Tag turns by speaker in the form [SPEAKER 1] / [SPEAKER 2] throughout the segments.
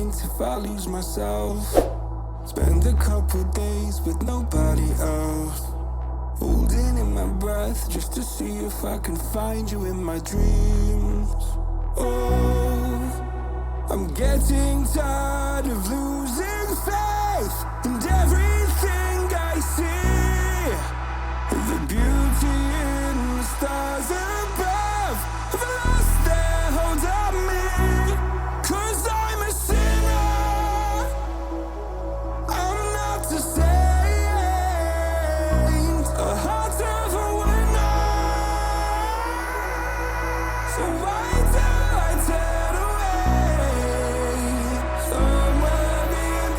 [SPEAKER 1] instinct if I lose myself. Spend a couple days with nobody else, holding in my breath just to see if I can find you in my dreams. Oh, I'm getting tired of losing faith in everything I see. The beauty in the stars above have lost their hold on me. 'Cause I'm a sinner, I'm not the saint, a heart of a winner. So why do I turn away? Somewhere in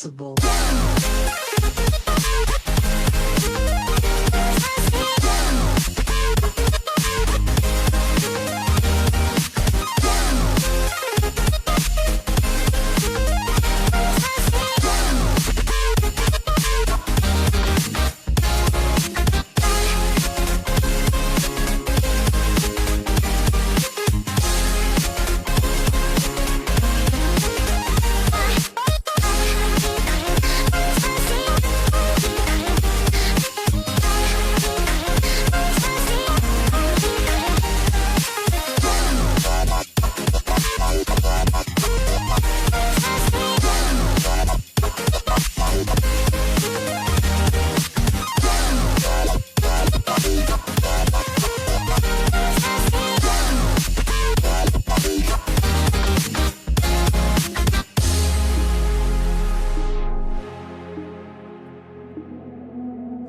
[SPEAKER 2] invincible.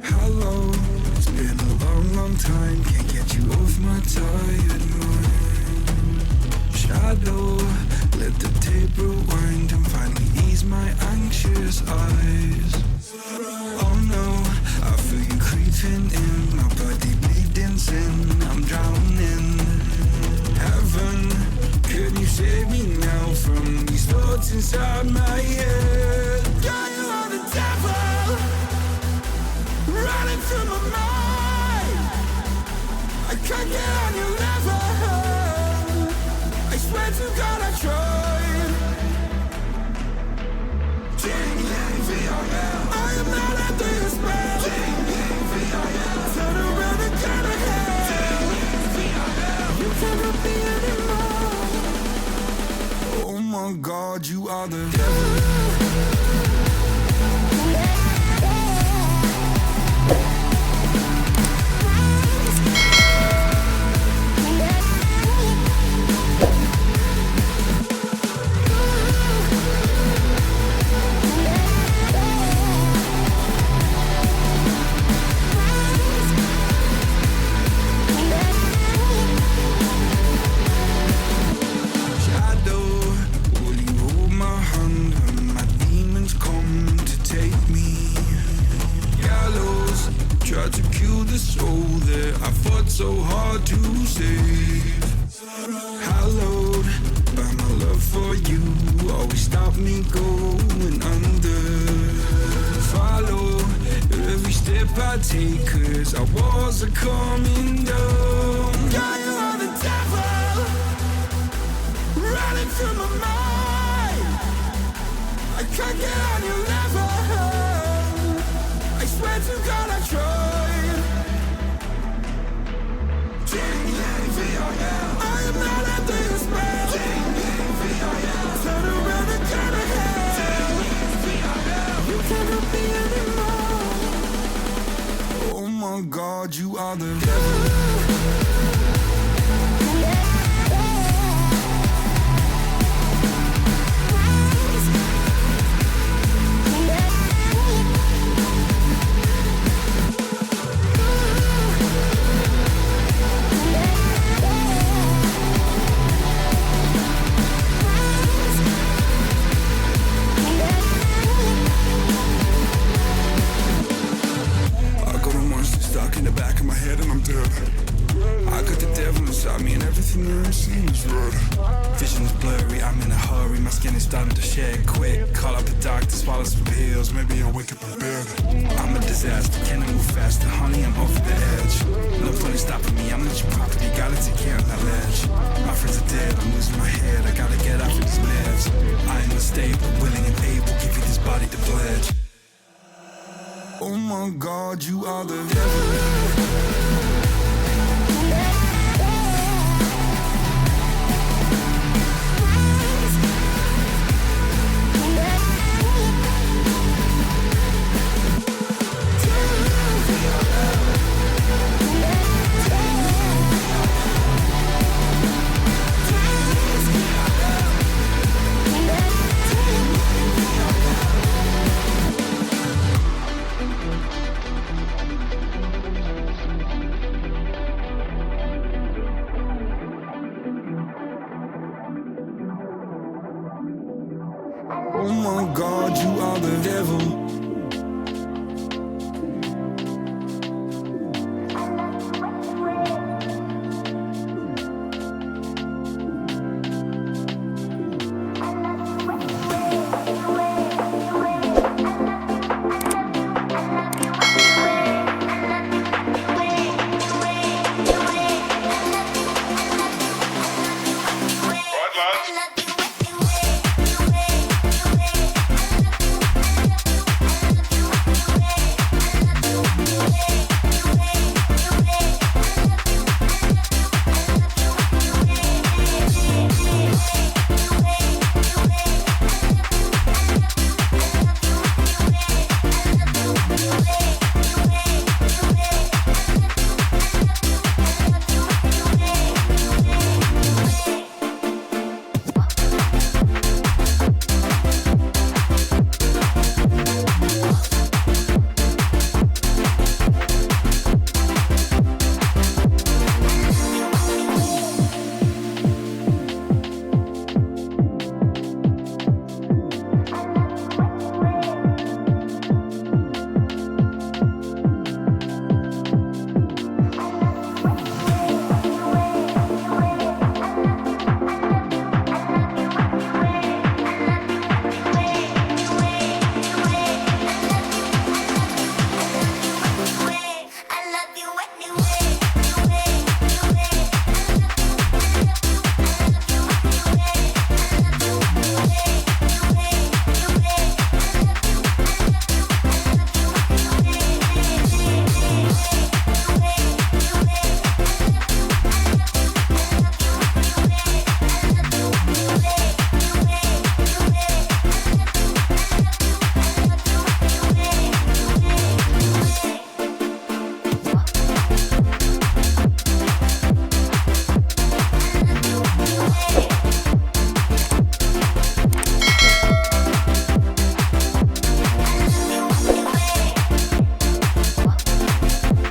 [SPEAKER 1] Hello, it's been a long, long time. Can't get you off my tired mind. Shadow, let the tape rewind and finally ease my anxious eyes. Oh no, I feel you creeping in, my body bleeding sin. I'm drowning. Heaven, can you save me now from these thoughts inside my head? God, you are the devil, running through my mind. I can't get on your level. I swear to God I tried. I am not under your spell. Turn around and turn ahead. You cannot be anymore. Oh my God, you are the devil. Tried to kill the soul that I fought so hard to save. Hallowed by my love for you, always stop me going under. Follow every step I take, cause our walls are coming down. God, you are the devil, running through my mind. I can't get on your level. I swear to God I tried. I am not under your spell. Turn around and turn ahead. You cannot be anymore. Oh my God, you are the devil. In the back of my head and I'm dead. I got the devil inside me and everything that I'm seeing is red. Vision is blurry, I'm in a hurry. My skin is starting to shed quick. Call up the doctor, swallow some pills. Maybe I'll wake up in bed. I'm a disaster, can I move faster? Honey, I'm over the edge. No funny stopping me, I'm not your property. Gotta take care of that ledge. My friends are dead, I'm losing my head. I gotta get off of these meds. I am unstable, willing and able. Give you this body to pledge. Oh my God, you are the devil. Oh my God, you are the devil.